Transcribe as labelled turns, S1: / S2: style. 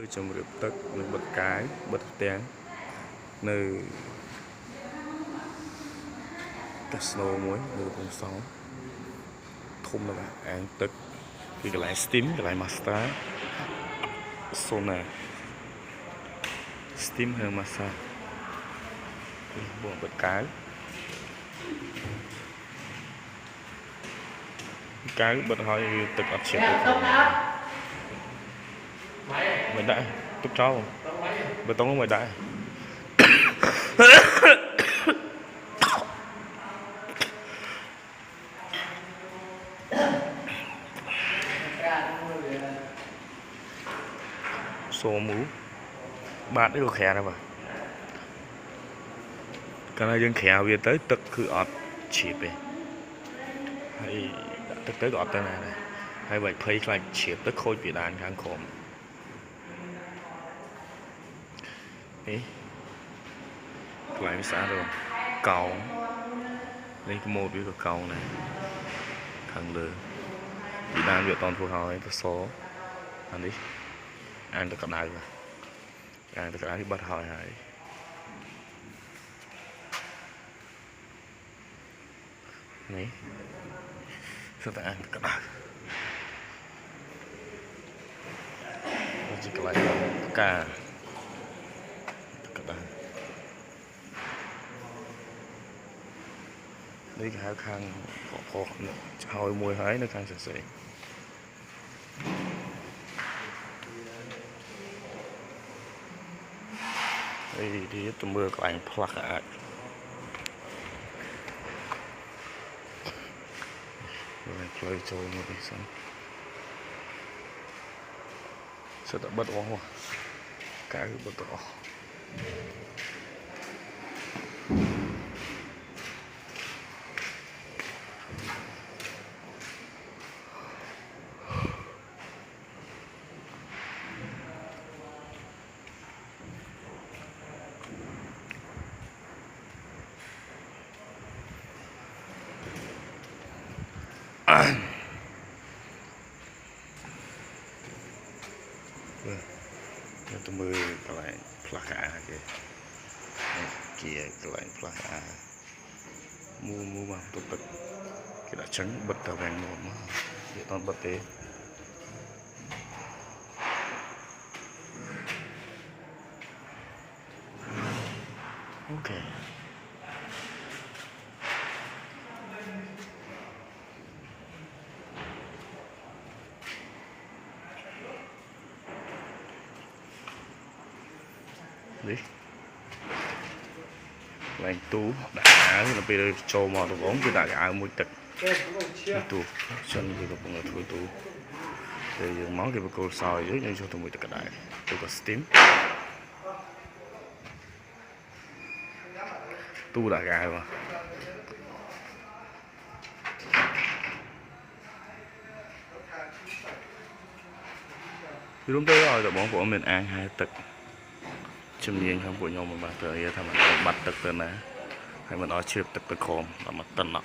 S1: trong rượu tất bật cái bật tiếng nơi casino muối nơi vùng sóng thùng là bạn ăn tức cái lại steam cái lại master sauna steam hay massage buồn bật cái bật hỏi tức ấp chẹt mày đã tức trâu bật tông lúc mày đã số mũ bạn ấy có khè đâu mà cái này dân khè về tới tức cứ ọt chịp đi hay tức tới ọt tới này hay vậy thấy lại chịp tức khôi bị đàn khang khổm ấy lại xã rồi cầu đây cái mô biểu của cầu này thằng lừa bị đàn việc toàn thuộc hỏi cái số anh đi ăn được cái này mà ăn được cái này thì bắt hỏi hãy này sao ta ăn được cái này chỉ cái này cả cái này đây cái hai khăn khó hồi mùi hái nó khăn sạch sẽ đây thì tụi mưa các anh plug lại rồi play cho một cái xong sẽ đã bật ổ cái bật ổ tụi mưa các bạn plug kia các bạn plug mua bằng tụt bật cái đã trắng bật tàu vàng một mà để toàn bật thế ok đi anh tú đã là bây giờ cho mà đồ bóng cái đại áo mũi tật tú chân thì cũng là thôi tú để món cái cô soi dưới nhưng cho tôi mũi tật cái đại tôi có steam tu đã gài mà thì đúng tới rồi đồ bóng của mình ăn hai tật chim nhiên không của nhau mà bạn tới thằng bạn bắt được từ này hay mình nói chip được từ khom là mặt tân nọ